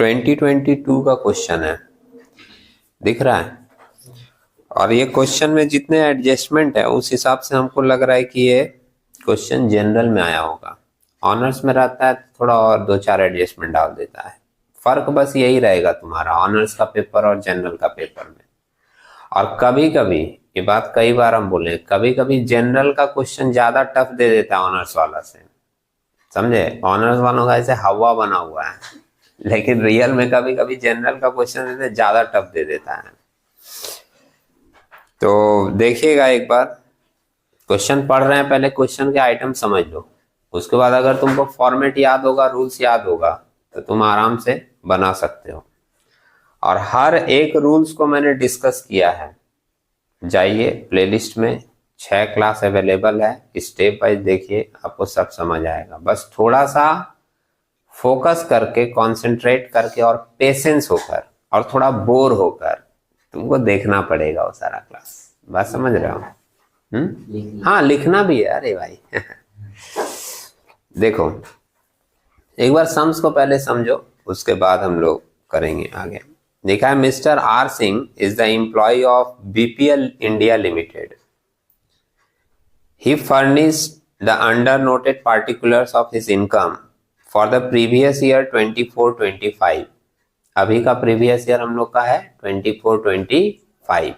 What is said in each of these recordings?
2022 का क्वेश्चन है, दिख रहा है। और ये क्वेश्चन में जितने एडजस्टमेंट है उस हिसाब से हमको लग रहा है कि ये क्वेश्चन जनरल में आया होगा। ऑनर्स में रहता है तो थोड़ा और 2-4 एडजस्टमेंट डाल देता है। फर्क बस यही रहेगा तुम्हारा ऑनर्स का पेपर और जनरल का पेपर में। और कभी कभी, ये बात कई बार हम बोले, कभी कभी जनरल का क्वेश्चन ज्यादा टफ दे देता है ऑनर्स वाला से, समझे। ऑनर्स वालों का ऐसे हवा बना हुआ है, लेकिन रियल में कभी कभी जनरल का क्वेश्चन देते ज्यादा टफ दे देता है। तो देखिएगा एक बार, क्वेश्चन पढ़ रहे हैं, पहले क्वेश्चन के आइटम समझ लो। उसके बाद अगर तुमको फॉर्मेट याद होगा, रूल्स याद होगा, तो तुम आराम से बना सकते हो। और हर एक रूल्स को मैंने डिस्कस किया है। जाइए प्लेलिस्ट में 6 क्लास अवेलेबल है, स्टेप वाइज देखिए, आपको सब समझ आएगा। बस थोड़ा सा फोकस करके, कंसंट्रेट करके और पेशेंस होकर और थोड़ा बोर होकर तुमको देखना पड़ेगा वो सारा क्लास। बात समझ रहे हो? हाँ, लिखना भी है। अरे भाई देखो, एक बार सम्स को पहले समझो, उसके बाद हम लोग करेंगे आगे। देखा है, mister R Singh is the employ of BPL India limited. He furnished the under noted particulars of his income for the previous year 24-25। अभी का प्रीवियस ईयर हम लोग का है 24-25।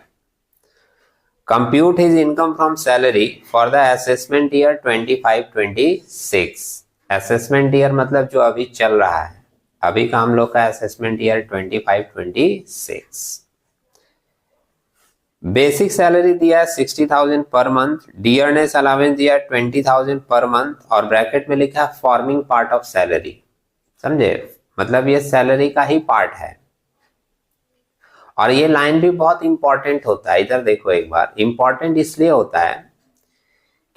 Compute his income from salary for the assessment year 25-26। Assessment year मतलब जो अभी चल रहा है, अभी का हम लोग का असेसमेंट ईयर 25-26। बेसिक सैलरी दिया है 60,000 पर मंथ, डियरनेस अलावेंस दिया है 20,000 पर मंथ, और ब्रैकेट में लिखा है फॉर्मिंग पार्ट ऑफ सैलरी। समझे, मतलब ये सैलरी का ही पार्ट है। और ये लाइन भी बहुत इंपॉर्टेंट होता है। इधर देखो एक बार, इंपॉर्टेंट इसलिए होता है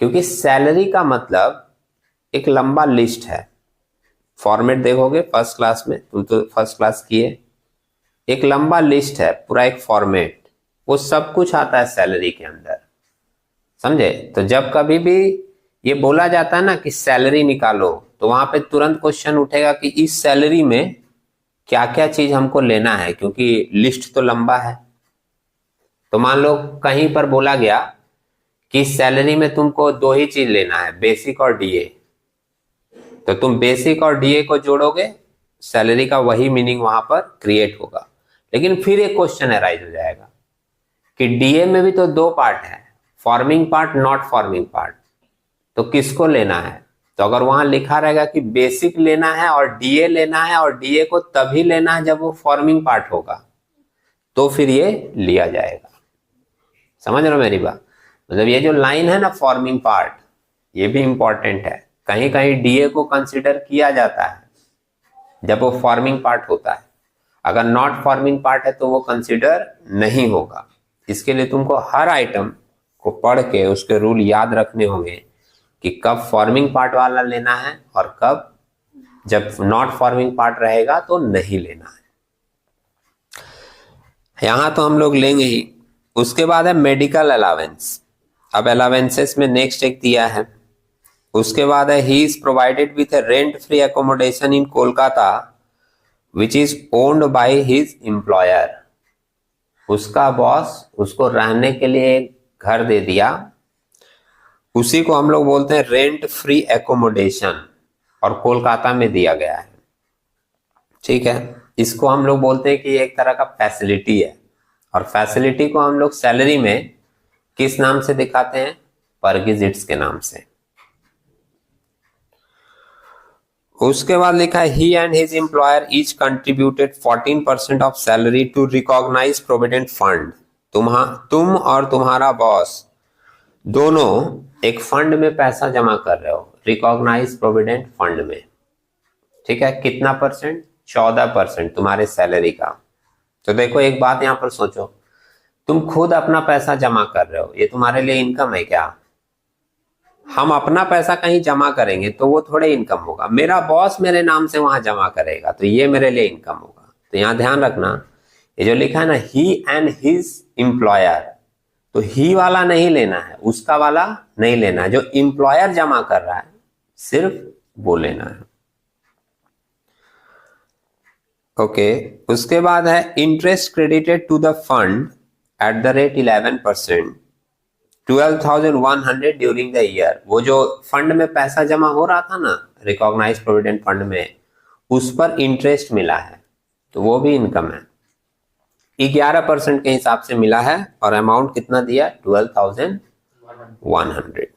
क्योंकि सैलरी का मतलब एक लंबा लिस्ट है। फॉर्मेट देखोगे फर्स्ट क्लास में, तुम तो फर्स्ट क्लास किए, एक लंबा लिस्ट है, पूरा एक फॉर्मेट, वो सब कुछ आता है सैलरी के अंदर, समझे। तो जब कभी भी ये बोला जाता है ना कि सैलरी निकालो, तो वहां पे तुरंत क्वेश्चन उठेगा कि इस सैलरी में क्या क्या चीज हमको लेना है, क्योंकि लिस्ट तो लंबा है। तो मान लो कहीं पर बोला गया कि सैलरी में तुमको 2 ही चीज लेना है, बेसिक और डीए, तो तुम बेसिक और डीए को जोड़ोगे, सैलरी का वही मीनिंग वहां पर क्रिएट होगा। लेकिन फिर एक क्वेश्चन अराइज हो जाएगा कि डीए में भी तो 2 पार्ट है, forming part, not forming part, तो किसको लेना है। तो अगर वहां लिखा रहेगा कि बेसिक लेना है और डीए लेना है, और डीए को तभी लेना है जब वो फॉर्मिंग पार्ट होगा, तो फिर ये लिया जाएगा। समझ रहे हो मेरी बात? मतलब ये जो लाइन है ना, फॉर्मिंग पार्ट, ये भी इंपॉर्टेंट है। कहीं कहीं डीए को कंसिडर किया जाता है जब वो फॉर्मिंग पार्ट होता है, अगर नॉट फॉर्मिंग पार्ट है तो वो कंसिडर नहीं होगा। इसके लिए तुमको हर आइटम को पढ़ के उसके रूल याद रखने होंगे कि कब फॉर्मिंग पार्ट वाला लेना है और कब, जब नॉट फॉर्मिंग पार्ट रहेगा तो नहीं लेना है। यहां तो हम लोग लेंगे ही। उसके बाद है मेडिकल अलावेंस। अब अलावेंसेस में नेक्स्ट एक दिया है। उसके बाद है he is provided with A rent free accommodation in Kolkata which is owned by his employer. उसका बॉस उसको रहने के लिए एक घर दे दिया, उसी को हम लोग बोलते हैं रेंट फ्री एकोमोडेशन, और कोलकाता में दिया गया है। ठीक है, इसको हम लोग बोलते हैं कि एक तरह का फैसिलिटी है, और फैसिलिटी को हम लोग सैलरी में किस नाम से दिखाते हैं? परक्विजिट्स के नाम से। उसके बाद लिखा है he and his employer each contributed 14% of salary to recognise provident fund. तुम और तुम्हारा बॉस दोनों एक फंड में पैसा जमा कर रहे हो, रिकॉग्नाइज प्रोविडेंट फंड में। ठीक है, कितना परसेंट? 14% तुम्हारे सैलरी का। तो देखो एक बात यहां पर सोचो, तुम खुद अपना पैसा जमा कर रहे हो, ये तुम्हारे लिए इनकम है क्या? हम अपना पैसा कहीं जमा करेंगे तो वो थोड़े इनकम होगा। मेरा बॉस मेरे नाम से वहां जमा करेगा तो ये मेरे लिए इनकम होगा। तो यहां ध्यान रखना, ये जो लिखा है ना ही एंड हिज एम्प्लॉयर, तो ही वाला नहीं लेना है, उसका वाला नहीं लेना है, जो एम्प्लॉयर जमा कर रहा है सिर्फ वो लेना है। ओके, उसके बाद है interest credited to the fund at the rate 11%, 12,100 during the year. वो जो फंड में पैसा जमा हो रहा था ना, रिकॉग्नाइज प्रोविडेंट फंड में, उस पर इंटरेस्ट मिला है, तो वो भी इनकम है। 11% के हिसाब से मिला है और अमाउंट कितना दिया? 12,100।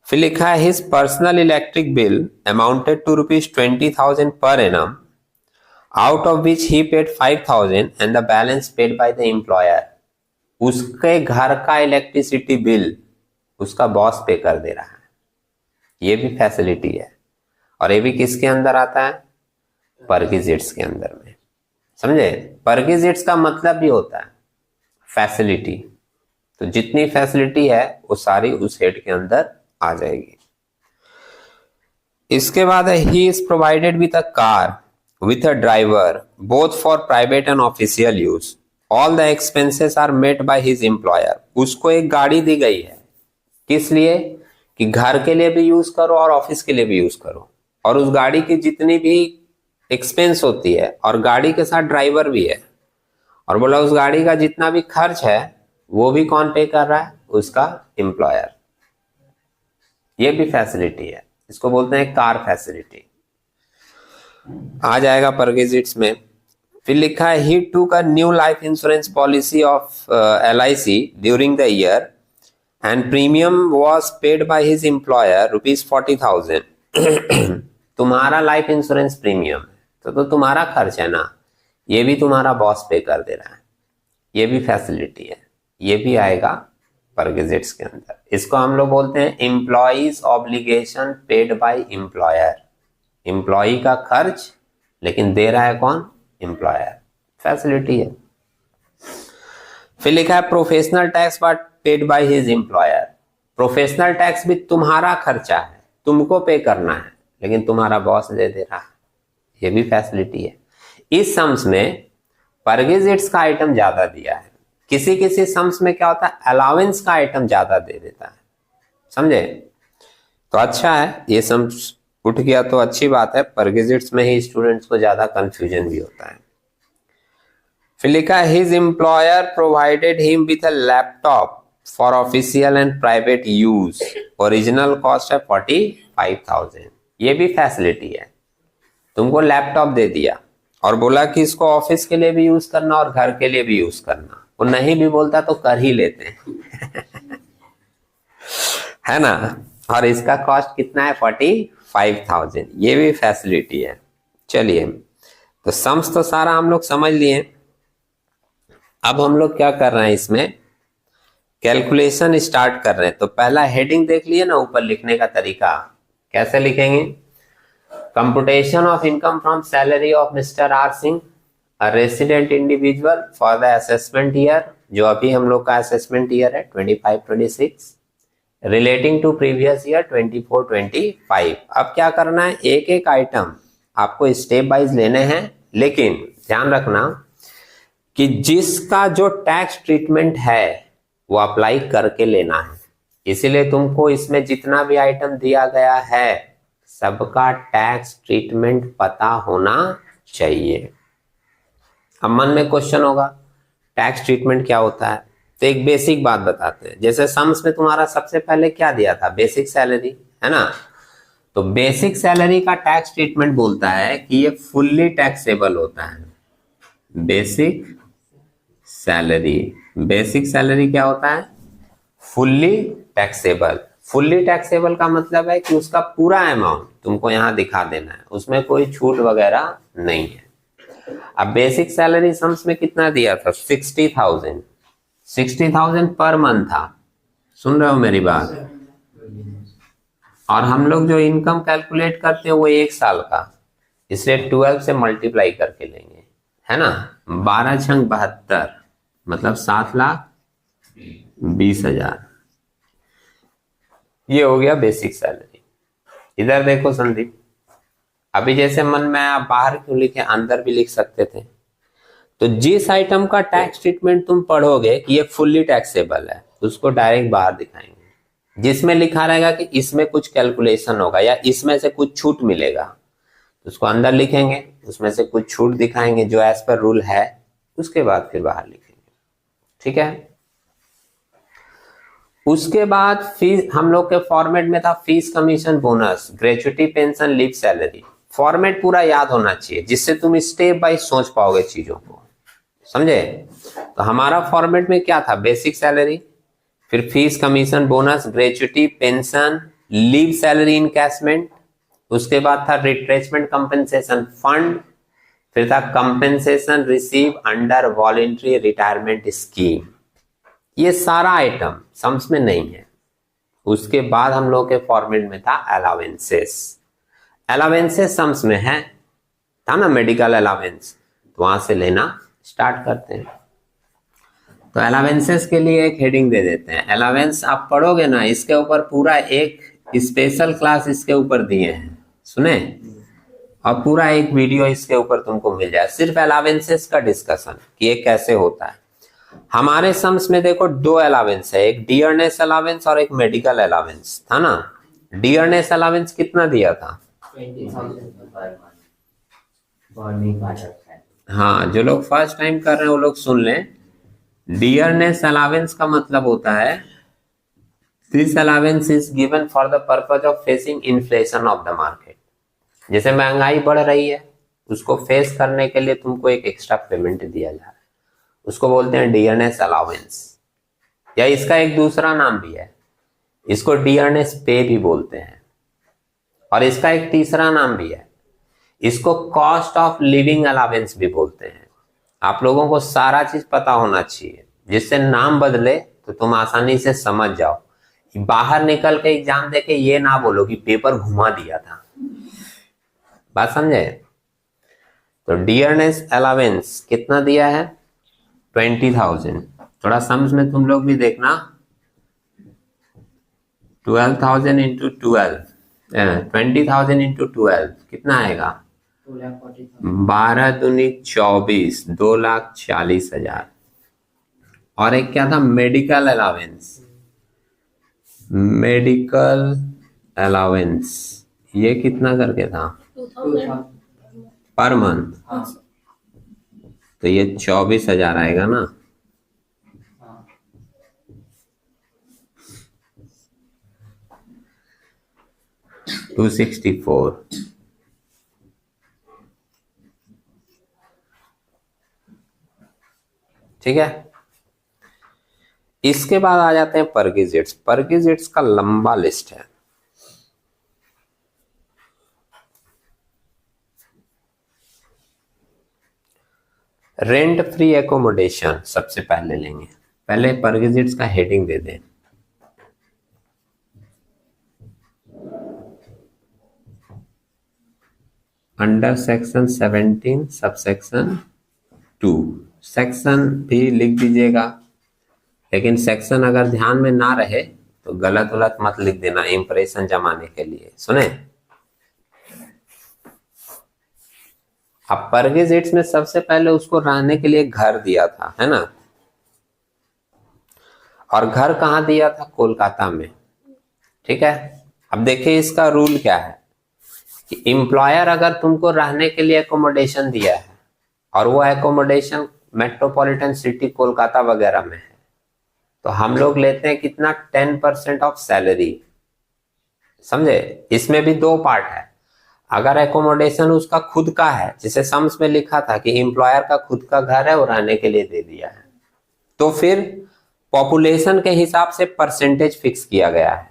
फिर लिखा है his personal electric bill amounted to ₹20,000 per annum, out of which he paid 5,000 and the balance paid by the employer. उसके घर का इलेक्ट्रिसिटी बिल उसका बॉस पे कर दे रहा है, ये भी फैसिलिटी है। और ये भी किसके अंदर आता है? परक्विजिट्स के अंदर में, समझे? परक्विजिट्स का मतलब भी होता है फैसिलिटी, तो जितनी फैसिलिटी है वो सारी उस हेड के अंदर आ जाएगी। इसके बाद है he is provided with a car with a driver both for private and official use, all the expenses are met by his employer। उसको एक गाड़ी दी गई है, किस लिए? कि घर के लिए भी यूज करो और ऑफिस के लिए भी यूज करो, और उस गाड़ी की जितनी भी एक्सपेंस होती है, और गाड़ी के साथ ड्राइवर भी है, और बोला उस गाड़ी का जितना भी खर्च है वो भी कौन पे कर रहा है? उसका एम्प्लॉयर। ये भी फैसिलिटी है, इसको बोलते हैं कार फैसिलिटी, आ जाएगा परक्विजिट्स में। फिर लिखा है ही टूक a new life insurance policy of LIC during the year and premium was paid by his employer ₹40,000। तुम्हारा लाइफ इंश्योरेंस प्रीमियम है तो तुम्हारा खर्च है ना, ये भी तुम्हारा बॉस पे कर दे रहा है, ये भी फैसिलिटी है, ये भी आएगा परक्विजिट्स के अंदर। इसको हम लोग बोलते हैं employees obligation paid by employer. Employee का खर्च लेकिन दे रहा है कौन? एम्प्लॉयर, फैसिलिटी है। फिर लिखा है professional tax but paid by his employer. Professional tax भी तुम्हारा खर्चा है, तुमको पे करना है, लेकिन तुम्हारा बॉस दे रहा है, ये भी फैसिलिटी है। इस सम्स में परक्विजिट्स का आइटम ज्यादा दिया है, किसी किसी सम्स में क्या होता है? अलाउंस का आइटम ज्यादा दे देता है, समझे? तो अच्छा है, ये सम्स उठ गया तो अच्छी बात है। परक्विजिट्स में ही स्टूडेंट्स को ज्यादा कंफ्यूजन भी होता है। फिर लिखा है his employer provided him with a laptop for official and private use, original cost है 45,000। ये भी फैसिलिटी है, तुमको लैपटॉप दे दिया और बोला कि इसको ऑफिस के लिए भी यूज करना और घर के लिए भी यूज करना। वो नहीं भी बोलता तो कर ही लेते हैं है ना। और इसका कॉस्ट कितना है? 45,000। ये भी फैसिलिटी है। चलिए, तो सम्स तो सारा हम लोग समझ लिए। अब हम लोग क्या कर रहे हैं, इसमें कैलकुलेशन स्टार्ट कर रहे हैं। तो पहला हेडिंग देख लिए ना, ऊपर लिखने का तरीका कैसे लिखेंगे? Computation of income from salary of mister R Singh, a resident individual for the assessment year, जो अभी हम लोग का असेसमेंट ईयर है 25-26, रिलेटिंग टू प्रीवियस ईयर 24-25। अब क्या करना है, एक एक आइटम आपको स्टेप वाइज लेने हैं, लेकिन ध्यान रखना कि जिसका जो टैक्स ट्रीटमेंट है वो अप्लाई करके लेना है। इसीलिए तुमको इसमें जितना भी आइटम दिया गया है सबका टैक्स ट्रीटमेंट पता होना चाहिए। अब मन में क्वेश्चन होगा टैक्स ट्रीटमेंट क्या होता है, तो एक बेसिक बात बताते हैं। जैसे सम्स में तुम्हारा सबसे पहले क्या दिया था? बेसिक सैलरी, है ना। तो बेसिक सैलरी का टैक्स ट्रीटमेंट बोलता है कि ये फुल्ली टैक्सेबल होता है। बेसिक सैलरी, बेसिक सैलरी क्या होता है? Fully taxable. फुल्ली टैक्सेबल का मतलब है कि उसका पूरा अमाउंट तुमको यहाँ दिखा देना है, उसमें कोई छूट वगैरह नहीं है। अब बेसिक सैलरी सम्स में कितना दिया था? 60,000। 60,000 पर मंथ था, सुन रहे हो मेरी बात? और हम लोग जो इनकम कैलकुलेट करते हैं वो 1 साल का, इसलिए 12 से मल्टीप्लाई करके लेंगे, है ना। 12 छंग 72 मतलब 7,20,000। ये हो गया बेसिक सैलरी। इधर देखो संदीप, अभी जैसे मन में आप बाहर क्यों लिखे, अंदर भी लिख सकते थे। तो जिस आइटम का टैक्स ट्रीटमेंट तुम पढ़ोगे कि ये फुल्ली टैक्सेबल है, उसको डायरेक्ट बाहर दिखाएंगे। जिसमें लिखा रहेगा कि इसमें कुछ कैलकुलेशन होगा या इसमें से कुछ छूट मिलेगा, उसको अंदर लिखेंगे, उसमें से कुछ छूट दिखाएंगे जो एज पर रूल है, उसके बाद फिर बाहर लिखेंगे। ठीक है। उसके बाद फीस हम लोग के फॉर्मेट में था fees, commission, bonus, gratuity, pension, leave, salary. Format पूरा याद होना चाहिए जिससे तुम स्टेप बाय सोच पाओगे चीजों को, समझे। तो हमारा फॉर्मेट में क्या था, बेसिक सैलरी, फिर fees, commission, bonus, gratuity, pension, leave, salary, encashment. उसके बाद था रिट्रेचमेंट कंपनसेशन फंड, फिर था compensation receive under voluntary retirement scheme. ये सारा आइटम सम्स में नहीं है। उसके बाद हम लोग के फॉर्मेट में था अलावेंसेस। अलावेंसेस सम्स में है, था ना मेडिकल अलावेंस, तो वहां से लेना स्टार्ट करते हैं। तो अलावेंसेस के लिए एक हेडिंग दे देते हैं। अलावेंस आप पढ़ोगे ना, इसके ऊपर पूरा एक स्पेशल क्लास इसके ऊपर दिए हैं, सुने, और पूरा एक वीडियो इसके ऊपर तुमको मिल जाए, सिर्फ अलावेंसेस का डिस्कशन कि ये कैसे होता है। हमारे सम्स में देखो दो अलावेंस है, एक डियरनेस अलावेंस और एक मेडिकल अलावेंस, था ना। डियरनेस अलावेंस कितना दिया था, 20,000। हाँ, जो लोग फर्स्ट टाइम कर रहे हैं वो लोग सुन लें। डियरनेस अलावेंस का मतलब होता है this allowance is given for the purpose of facing inflation of the market. जैसे महंगाई बढ़ रही है, उसको फेस करने के लिए तुमको एक एक्स्ट्रा पेमेंट दिया जा रहा है, उसको बोलते हैं डियरनेस अलावेंस। या इसका एक दूसरा नाम भी है, इसको डियरनेस पे भी बोलते हैं। और इसका एक तीसरा नाम भी है, इसको कॉस्ट ऑफ लिविंग अलावेंस भी बोलते हैं। आप लोगों को सारा चीज पता होना चाहिए, जिससे नाम बदले तो तुम आसानी से समझ जाओ। बाहर निकल के एग्जाम देके ये ना बोलो कि पेपर घुमा दिया था, बात समझे। तो डियरनेस अलावेंस कितना दिया है, 20,000। थोड़ा सम्स में तुम लोग भी देखना, 12,000 इंटू 12, 20,000 इंटू 12 कितना आएगा, 12 दूनी 24, 2,40,000। और एक क्या था, मेडिकल अलावेंस। मेडिकल अलावेंस ये कितना करके था, 2,000 पर मंथ, तो ये 24,000 आएगा ना। हाँ। 264। ठीक है। इसके बाद आ जाते हैं परक्विजिट्स। परक्विजिट्स का लंबा लिस्ट है। रेंट फ्री एकोमोडेशन सबसे पहले लेंगे, पहले परक्विजिट्स का हेडिंग दे दें। अंडर सेक्शन 17 सबसेक्शन 2, सेक्शन भी लिख दीजिएगा, लेकिन सेक्शन अगर ध्यान में ना रहे तो गलत वलत मत लिख देना, इंप्रेशन जमाने के लिए, सुने। अब परक्विजिट्स में सबसे पहले उसको रहने के लिए घर दिया था, है ना। और घर कहाँ दिया था, कोलकाता में। ठीक है। अब देखिए इसका रूल क्या है कि एम्प्लॉयर अगर तुमको रहने के लिए एकोमोडेशन दिया है और वो एकोमोडेशन मेट्रोपॉलिटन सिटी कोलकाता वगैरह में है, तो हम लोग लेते हैं कितना, 10% ऑफ सैलरी, समझे। इसमें भी दो पार्ट है। अगर एकोमोडेशन उसका खुद का है, जिसे सम्स में लिखा था कि एम्प्लॉयर का खुद का घर है और रहने के लिए दे दिया है, तो फिर पॉपुलेशन के हिसाब से परसेंटेज फिक्स किया गया है,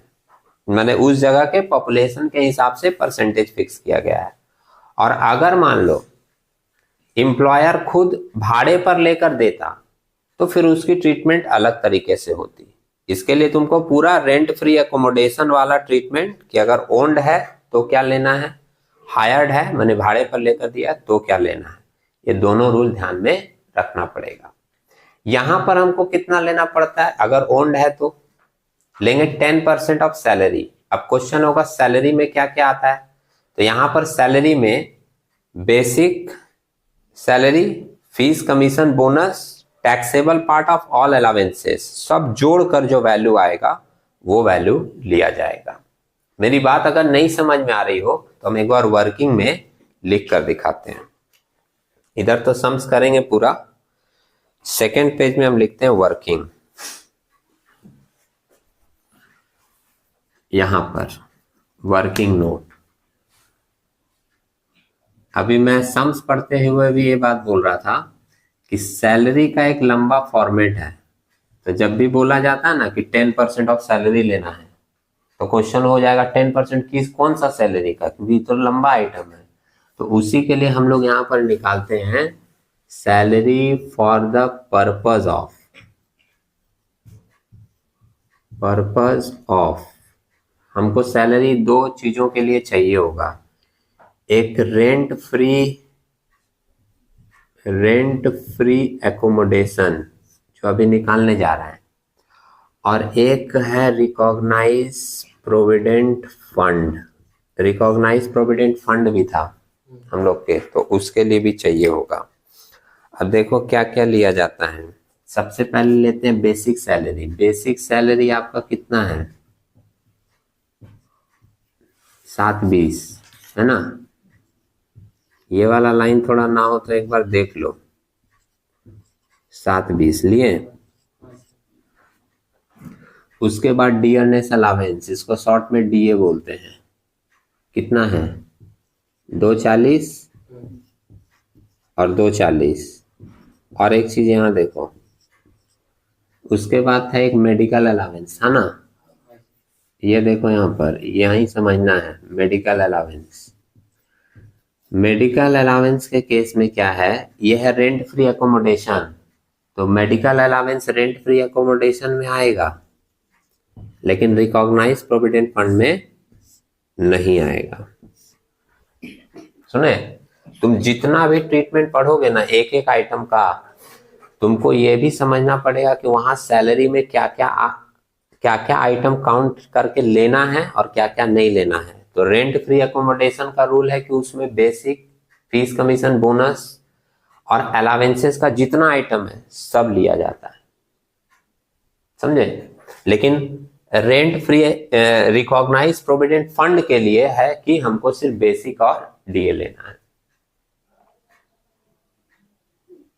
माने उस जगह के पॉपुलेशन के हिसाब से परसेंटेज फिक्स किया गया है। और अगर मान लो एम्प्लॉयर खुद भाड़े पर लेकर देता तो फिर उसकी ट्रीटमेंट अलग तरीके से होती। इसके लिए तुमको पूरा रेंट फ्री एकोमोडेशन वाला ट्रीटमेंट, कि अगर ओन्ड है तो क्या लेना है, हायर्ड है मैंने भाड़े पर लेकर दिया तो क्या लेना है, ये दोनों रूल ध्यान में रखना पड़ेगा। यहां पर हमको कितना लेना पड़ता है, अगर ओन्ड है तो लेंगे 10% ऑफ सैलरी। अब क्वेश्चन होगा सैलरी में क्या क्या आता है, तो यहां पर सैलरी में basic salary, fees, commission, bonus, taxable part of all allowances सब जोड़कर जो वैल्यू आएगा वो वैल्यू लिया जाएगा। मेरी बात अगर नहीं समझ में आ रही हो तो हम एक बार वर्किंग में लिख कर दिखाते हैं। इधर तो सम्स करेंगे पूरा, सेकेंड पेज में हम लिखते हैं वर्किंग। यहां पर वर्किंग नोट। अभी मैं सम्स पढ़ते हुए भी ये बात बोल रहा था कि सैलरी का एक लंबा फॉर्मेट है। तो जब भी बोला जाता है ना कि 10% ऑफ सैलरी लेना है, तो क्वेश्चन हो जाएगा 10% किस कौन सा सैलरी का, क्योंकि तो लंबा आइटम है। तो उसी के लिए हम लोग यहाँ पर निकालते हैं salary for the purpose of. हमको सैलरी दो चीजों के लिए चाहिए होगा, एक रेंट फ्री एकोमोडेशन जो अभी निकालने जा रहा है, और एक है recognize provident fund. Recognize provident fund भी था हम लोग के, तो उसके लिए भी चाहिए होगा। अब देखो क्या क्या लिया जाता है। सबसे पहले लेते हैं बेसिक सैलरी। बेसिक सैलरी आपका कितना है? 720 है ना। ये वाला लाइन थोड़ा ना हो तो एक बार देख लो। 720 लिए। उसके बाद डियरनेस अलावेंस, इसको शॉर्ट में डीए बोलते हैं, कितना है? 240 और 240। और एक चीज यहाँ देखो, उसके बाद था एक मेडिकल अलावेंस, है ना। ये देखो यहाँ पर, यही समझना है मेडिकल अलावेंस। मेडिकल अलावेंस के केस में क्या है, यह है रेंट फ्री एकोमोडेशन। तो medical allowance rent free accommodation में आएगा, लेकिन रिकॉग्नाइज प्रोविडेंट फंड में नहीं आएगा। सुने, तुम जितना भी ट्रीटमेंट पढ़ोगे ना एक एक आइटम का, तुमको ये भी समझना पड़ेगा कि वहां सैलरी में क्या क्या आइटम काउंट करके लेना है और क्या क्या नहीं लेना है। तो रेंट फ्री एकोमोडेशन का रूल है कि उसमें बेसिक, फीस, कमीशन, बोनस और अलावेंसेस का जितना आइटम है सब लिया जाता है, समझे। लेकिन rent free recognize provident fund के लिए है कि हमको सिर्फ बेसिक और डीए लेना है।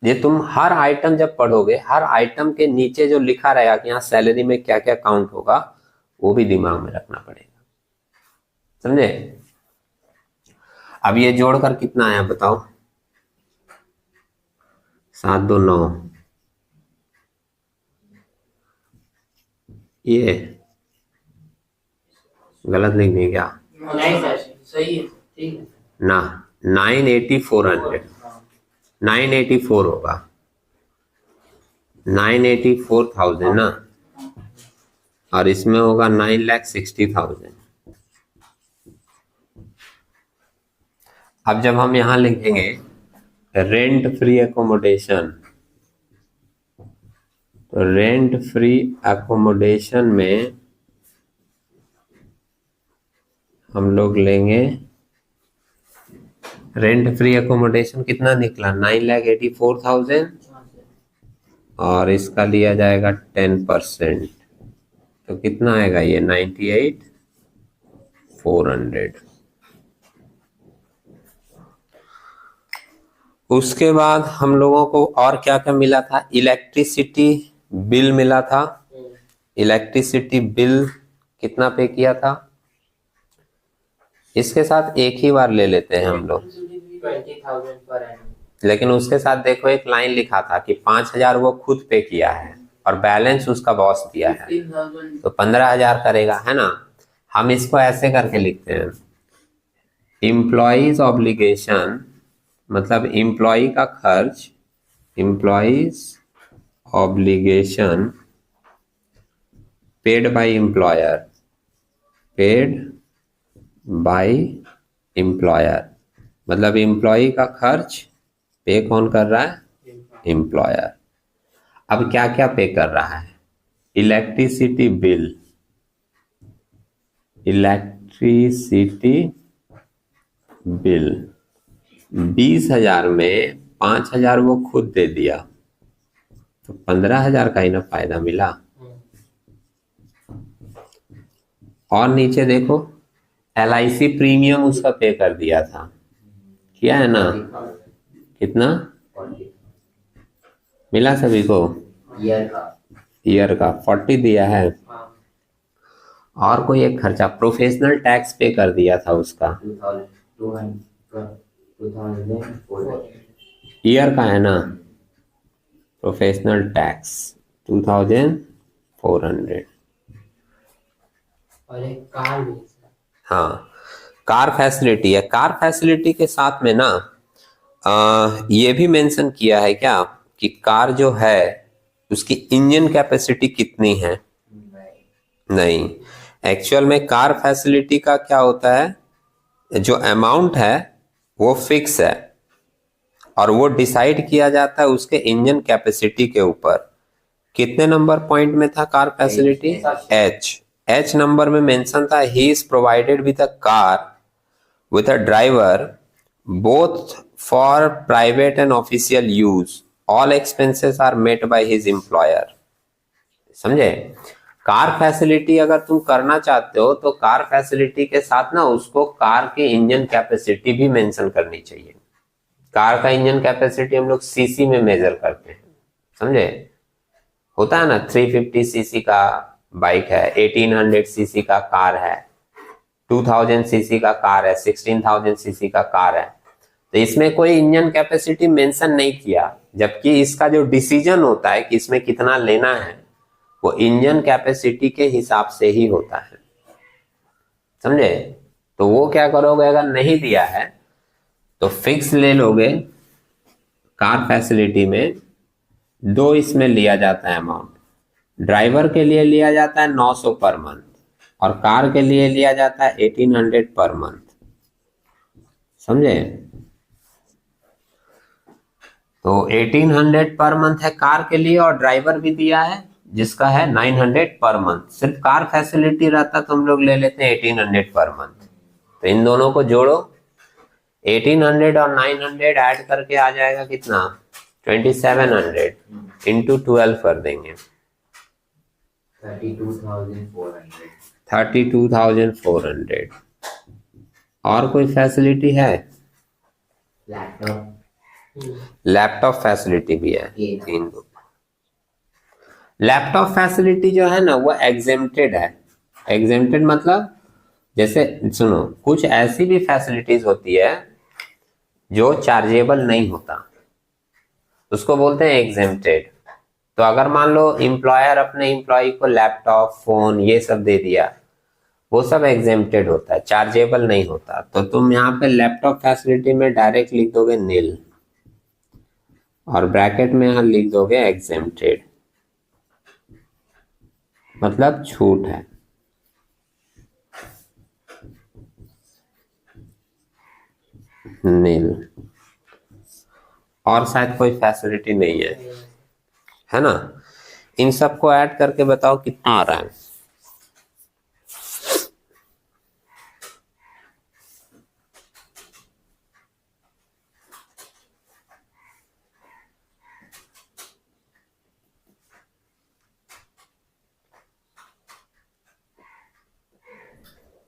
ये तुम हर आइटम जब पढ़ोगे, हर आइटम के नीचे जो लिखा रहेगा कि यहाँ सैलरी में क्या क्या काउंट होगा, वो भी दिमाग में रखना पड़ेगा, समझे। अब ये जोड़कर कितना आया बताओ? 729। ये गलत लिख दी क्या? नहीं सर, सही है, ठीक है ना, 98400, 984 होगा, 984,000 ना, और इसमें होगा 9,60,000। अब जब हम यहां लिखेंगे रेंट फ्री एकोमोडेशन, तो रेंट फ्री एकोमोडेशन में हम लोग लेंगे, रेंट फ्री एकोमोडेशन कितना निकला? 9,84,000, और इसका लिया जाएगा 10%, तो कितना आएगा ये? 98,400। उसके बाद हम लोगों को और क्या क्या मिला था? इलेक्ट्रिसिटी बिल मिला था। इलेक्ट्रिसिटी बिल कितना पे किया था? इसके साथ एक ही बार ले लेते हैं हम लोग, 20,000 पर एनम। लेकिन उसके साथ देखो एक लाइन लिखा था कि 5,000 वो खुद पे किया है और बैलेंस उसका बॉस दिया है, 15,000 तो 15,000 करेगा, है ना। हम इसको ऐसे करके लिखते हैं, एम्प्लॉइज ऑब्लिगेशन, मतलब एम्प्लॉय का खर्च, employees obligation paid by employer, paid by employer, मतलब एम्प्लॉय का खर्च पे कौन कर रहा है? एम्प्लॉयर। अब क्या क्या पे कर रहा है? इलेक्ट्रिसिटी बिल, इलेक्ट्रिसिटी बिल 20,000 में 5,000 वो खुद दे दिया, तो 15,000 का ही ना फायदा मिला। और नीचे देखो LIC प्रीमियम उसका पे कर दिया था, किया है ना? कितना 40 मिला सभी को? ईयर का। ईयर का 40 दिया है। हाँ और कोई एक खर्चा प्रोफेशनल टैक्स पे कर दिया था उसका 2200 ईयर का है ना? Professional tax 2400। और एक कार भी है। हाँ, कार फैसिलिटी है। कार फैसिलिटी के साथ में ना ये भी मेंशन किया है क्या कि कार जो है उसकी इंजन कैपेसिटी कितनी है? नहीं, एक्चुअल में कार फैसिलिटी का क्या होता है, जो अमाउंट है वो फिक्स है और वो डिसाइड किया जाता है उसके इंजन कैपेसिटी के ऊपर। कितने नंबर पॉइंट में था कार फैसिलिटी? एच नंबर में मेंशन था he is provided with a car with a driver both for private and official use. All expenses are met by his employer. समझे? Car facility अगर तुम करना चाहते हो तो कार फैसिलिटी के साथ ना उसको कार की इंजन कैपेसिटी भी मेंशन करनी चाहिए। कार का इंजन कैपेसिटी हम लोग सीसी में मेजर करते हैं, समझे? होता है ना 350 सीसी का बाइक है, 1800 सीसी का कार है, 2000 सीसी का कार है, 16,000 सीसी का कार है। तो इसमें कोई इंजन कैपेसिटी मेंशन नहीं किया, जबकि इसका जो डिसीजन होता है कि इसमें कितना लेना है वो इंजन कैपेसिटी के हिसाब से ही होता है, समझे? तो वो क्या करोगे, अगर नहीं दिया है तो फिक्स ले लोगे। कार फैसिलिटी में दो इसमें लिया जाता है अमाउंट, ड्राइवर के लिए लिया जाता है 900 पर मंथ और कार के लिए लिया जाता है 1800 पर मंथ, समझे? तो 1800 पर मंथ है कार के लिए और ड्राइवर भी दिया है जिसका है 900 पर मंथ। सिर्फ कार फैसिलिटी रहता तो हम लोग ले लेते हैं 1800 पर मंथ। तो इन दोनों को जोड़ो, 1800 और 900 ऐड करके आ जाएगा कितना, 2700 इंटू 12 कर देंगे, 32,400। 32,400। और कोई फैसिलिटी है? लैपटॉप फैसिलिटी भी है। तीन दो लैपटॉप फैसिलिटी जो है ना वो एग्जेम्प्टेड है। एग्जेम्प्टेड मतलब जैसे सुनो, कुछ ऐसी भी फैसिलिटीज होती है जो चार्जेबल नहीं होता, उसको बोलते हैं एग्जेम्प्टेड। तो अगर मान लो एम्प्लॉयर अपने एम्प्लॉय को लैपटॉप, फोन ये सब दे दिया, वो सब एग्जेम्प्टेड होता है, चार्जेबल नहीं होता। तो तुम यहाँ पे लैपटॉप फैसिलिटी में डायरेक्ट लिख दोगे नील और ब्रैकेट में यहाँ लिख दोगे एग्जेम्प्टेड, मतलब छूट है। नील। और शायद कोई फैसिलिटी नहीं है ना? इन सबको ऐड करके बताओ कितना आ रहा है।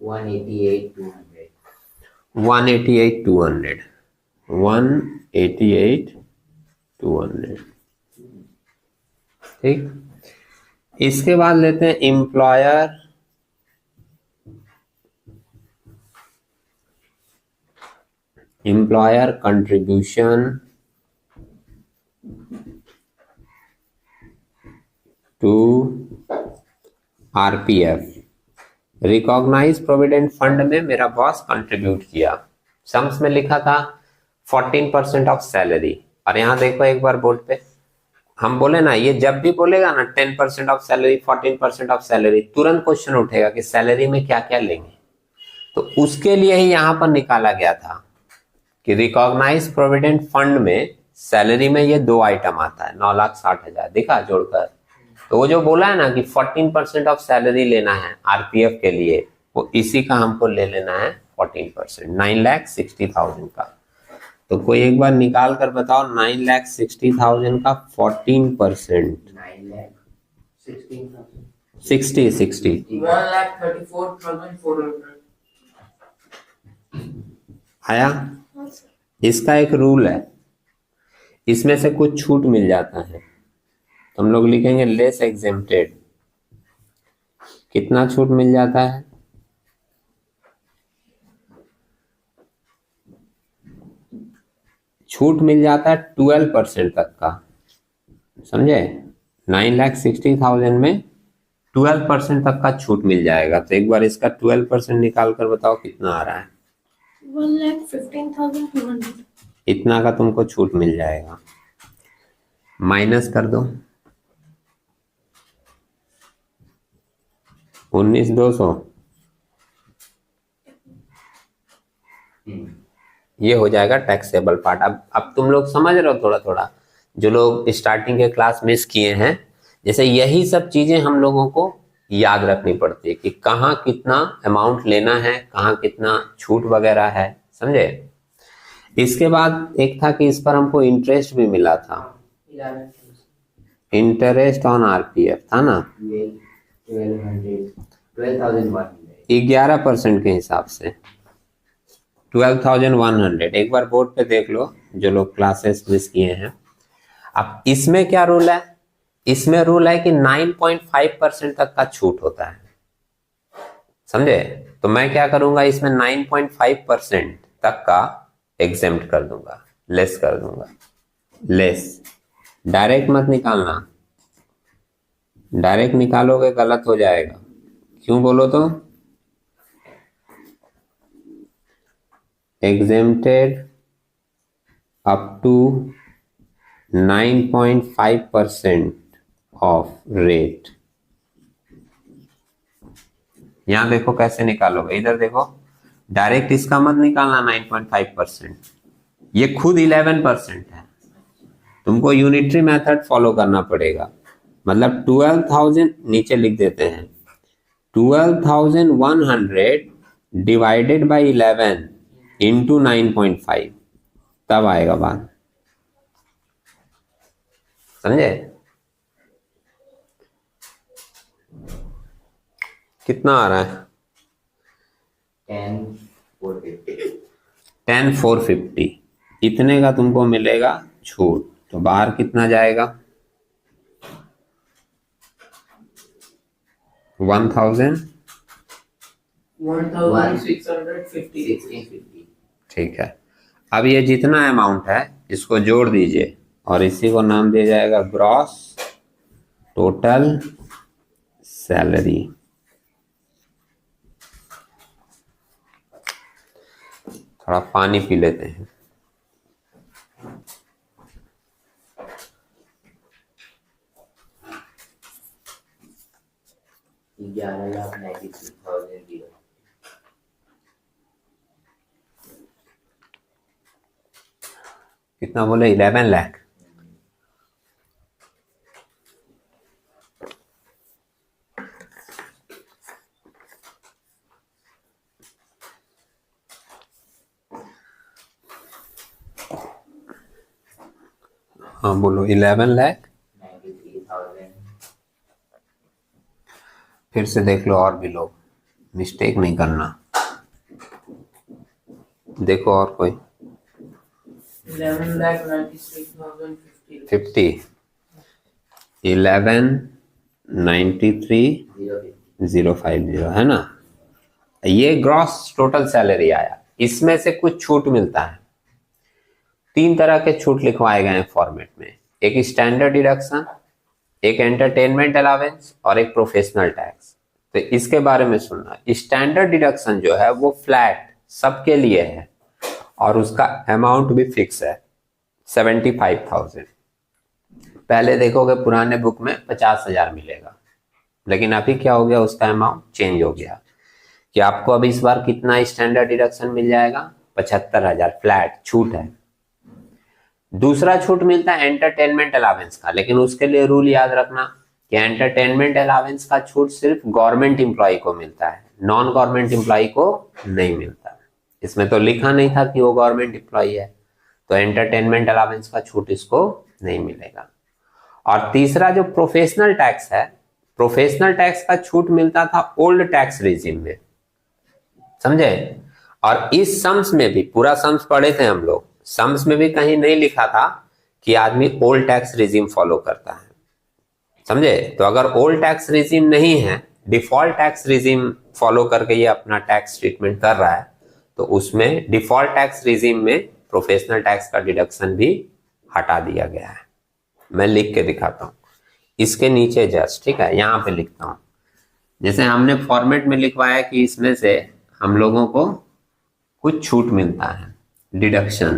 One eighty eight 200। 188 200 188 200। ठीक, इसके बाद लेते हैं employer contribution to RPF. Recognize provident fund में मेरा बॉस कंट्रीब्यूट किया, सम्स में लिखा था 14% ऑफ सैलरी। और यहाँ देखो एक बार बोर्ड पे हम बोले ना, ये जब भी बोलेगा ना 10% ऑफ सैलरी, 14% ऑफ सैलरी, तुरंत क्वेश्चन उठेगा कि सैलरी में क्या क्या लेंगे। तो उसके लिए ही यहाँ पर निकाला गया था कि रिकॉग्नाइज प्रोविडेंट फंड में सैलरी में ये दो आइटम आता है, 9,60,000 दिखा जोड़कर। तो वो जो बोला है ना कि 14% ऑफ सैलरी लेना है आरपीएफ के लिए, वो इसी का हमको ले लेना है 14%, 9,60,000 का। तो कोई एक बार निकाल कर बताओ 9,60,000 का 14%। 60 1,34,400 आया? इसका एक रूल है, इसमें से कुछ छूट मिल जाता है तो हम लोग लिखेंगे लेस एग्जेम्प्टेड। कितना छूट मिल जाता है? छूट मिल जाता है 12% तक का, समझे? 9,60,000 में 12% तक का छूट मिल जाएगा। तो एक बार इसका 12% निकाल कर बताओ कितना आ रहा है। 1,15,200। इतना का तुमको छूट मिल जाएगा। माइनस कर दो 19,200, ये हो जाएगा टैक्सेबल पार्ट। अब तुम लोग समझ रहे हो थोड़ा थोड़ा, जो लोग स्टार्टिंग के क्लास मिस किए हैं। जैसे यही सब चीजें हम लोगों को याद रखनी पड़ती है कि कहाँ कितना अमाउंट लेना है, कहाँ कितना छूट वगैरह है, समझे? इसके बाद एक था कि इस पर हमको इंटरेस्ट भी मिला था, इंटरेस्ट ऑन आरपीएफ था ना, 12,100 11% के हिसाब से 12,100। एक बार बोर्ड पे देख लो जो लोग क्लासेस मिस किए हैं। अब इसमें क्या रूल है? इसमें रूल है कि 9.5% तक का छूट होता है, समझे? तो मैं क्या करूंगा, इसमें 9.5% तक का एग्जेम्प्ट कर दूंगा, लेस कर दूंगा। लेस डायरेक्ट मत निकालना, डायरेक्ट निकालोगे गलत हो जाएगा। क्यों बोलो तो? exempted up to 9.5% of rate. यहां देखो कैसे निकालोगे, इधर देखो, डायरेक्ट इसका मत निकालना 9.5%, ये खुद 11% है। तुमको यूनिटरी मेथड फॉलो करना पड़ेगा। मतलब 12,000 नीचे लिख देते हैं, 12,100 डिवाइडेड बाई 11 इंटू 9.5, तब आएगा बात, समझे? कितना आ रहा है? 10,450 10,450। इतने का तुमको मिलेगा छूट। तो बाहर कितना जाएगा? 1,650। 1650 ठीक है। अब ये जितना अमाउंट है इसको जोड़ दीजिए और इसी को नाम दिया जाएगा ग्रॉस टोटल सैलरी। थोड़ा पानी पी लेते हैं। 11,93,000 कितना बोले? 11 लाख। हाँ बोलो, 11 लाख 93,000। फिर से देख लो, और भी लोग, मिस्टेक नहीं करना। देखो और कोई 11,96,050। 11,93,050 है ना? ये ग्रॉस टोटल सैलरी आया। इसमें से कुछ छूट मिलता है। 3 तरह के छूट लिखवाए गए हैं फॉर्मेट में, एक स्टैंडर्ड डिडक्शन, एक एंटरटेनमेंट अलावेंस और एक प्रोफेशनल टैक्स। तो इसके बारे में सुनना। स्टैंडर्ड डिडक्शन जो है वो फ्लैट सबके लिए है और उसका अमाउंट भी फिक्स है 75,000। पहले देखोगे पुराने बुक में 50,000 मिलेगा, लेकिन अभी क्या हो गया, उसका अमाउंट चेंज हो गया कि आपको अभी इस बार कितना स्टैंडर्ड डिडक्शन मिल जाएगा, 75,000 फ्लैट छूट है। दूसरा छूट मिलता है एंटरटेनमेंट अलावेंस का, लेकिन उसके लिए रूल याद रखना कि एंटरटेनमेंट अलावेंस का छूट सिर्फ गवर्नमेंट एम्प्लॉय को मिलता है, नॉन गवर्नमेंट एम्प्लॉय को नहीं मिलता। इसमें तो लिखा नहीं था कि वो गवर्नमेंट एम्प्लॉय है, तो एंटरटेनमेंट अलावेंस का छूट इसको नहीं मिलेगा। और तीसरा जो प्रोफेशनल टैक्स है, प्रोफेशनल टैक्स का छूट मिलता था ओल्ड टैक्स रेजिम में, समझे? और इस सम्स में भी, पूरा सम्स पढ़े थे हम लोग, सम्स में भी कहीं नहीं लिखा था कि आदमी ओल्ड टैक्स रिजीम फॉलो करता है, समझे। तो अगर ओल्ड टैक्स रिजीम नहीं है, डिफॉल्ट टैक्स रिजीम फॉलो करके ये अपना टैक्स ट्रीटमेंट कर रहा है, तो उसमें डिफॉल्ट टैक्स रिजीम में प्रोफेशनल टैक्स का डिडक्शन भी हटा दिया गया है। मैं लिख के दिखाता हूं इसके नीचे जस्ट, ठीक है, यहां पे लिखता हूं। जैसे हमने फॉर्मेट में लिखवाया कि इसमें से हम लोगों को कुछ छूट मिलता है, डिडक्शन।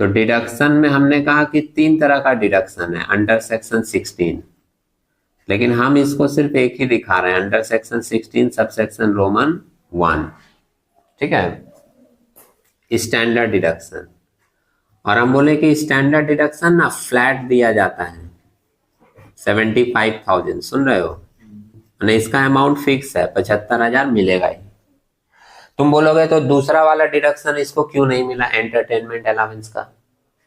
तो डिडक्शन में हमने कहा कि 3 तरह का डिडक्शन है अंडर सेक्शन 16, लेकिन हम इसको सिर्फ एक ही दिखा रहे हैं, अंडर सेक्शन 16 सबसेक्शन रोमन 1, ठीक है, स्टैंडर्ड डिडक्शन। और हम बोले कि स्टैंडर्ड डिडक्शन ना फ्लैट दिया जाता है 75,000, सुन रहे हो, और इसका अमाउंट फिक्स है, 75,000 मिलेगा ही। तुम बोलोगे तो दूसरा वाला डिडक्शन इसको क्यों नहीं मिला, एंटरटेनमेंट अलाउंस का?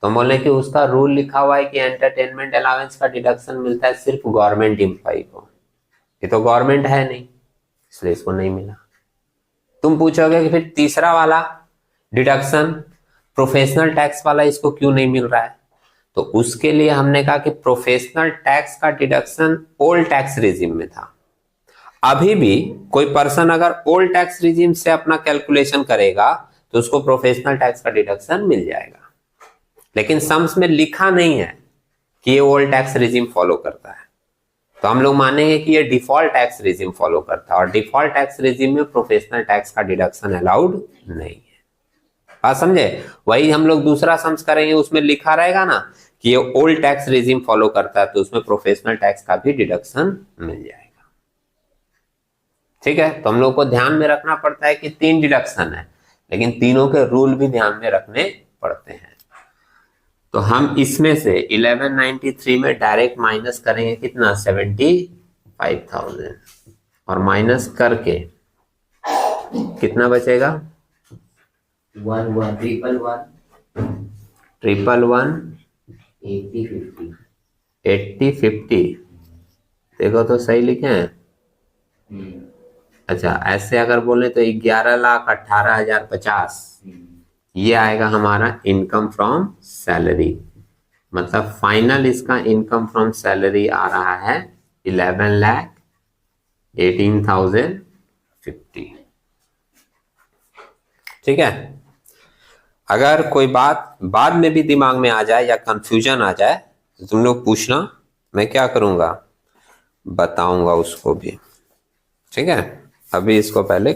तो बोले कि उसका रूल लिखा हुआ है कि एंटरटेनमेंट अलाउंस का डिडक्शन मिलता है सिर्फ गवर्नमेंट एम्प्लॉय को, ये तो गवर्नमेंट है नहीं, इसलिए इसको नहीं मिला। तुम पूछोगे कि फिर तीसरा वाला डिडक्शन प्रोफेशनल टैक्स वाला इसको क्यों नहीं मिल रहा है? तो उसके लिए हमने कहा कि प्रोफेशनल टैक्स का डिडक्शन ओल्ड टैक्स रिजीम में था। अभी भी कोई पर्सन अगर ओल्ड टैक्स रिजीम से अपना कैलकुलेशन करेगा तो उसको प्रोफेशनल टैक्स का डिडक्शन मिल जाएगा, लेकिन सम्स में लिखा नहीं है कि ये ओल्ड टैक्स रिजीम फॉलो करता है, तो हम लोग मानेंगे कि ये डिफॉल्ट टैक्स रिजीम फॉलो करता है, और डिफॉल्ट टैक्स रिजीम में प्रोफेशनल टैक्स का डिडक्शन अलाउड नहीं है। बात समझे? वही हम लोग दूसरा सम्स करेंगे, उसमें लिखा रहेगा ना कि ये ओल्ड टैक्स रिजीम फॉलो करता है, तो उसमें प्रोफेशनल टैक्स का भी डिडक्शन मिल जाएगा, ठीक है। तो हम लोग को ध्यान में रखना पड़ता है कि 3 डिडक्शन है, लेकिन तीनों के रूल भी ध्यान में रखने पड़ते हैं। तो हम इसमें से 1193 में डायरेक्ट माइनस करेंगे कितना, 75,000, और माइनस करके कितना बचेगा, 111 80 50। देखो तो सही लिखे हैं। अच्छा, ऐसे अगर बोले तो 11,18,050 ये आएगा हमारा इनकम फ्रॉम सैलरी। मतलब फाइनल इसका इनकम फ्रॉम सैलरी आ रहा है 11,18,050, ठीक है। अगर कोई बात बाद में भी दिमाग में आ जाए या कंफ्यूजन आ जाए तो तुम लोग पूछना, मैं क्या करूंगा, बताऊंगा उसको भी, ठीक है। अभी इसको पहले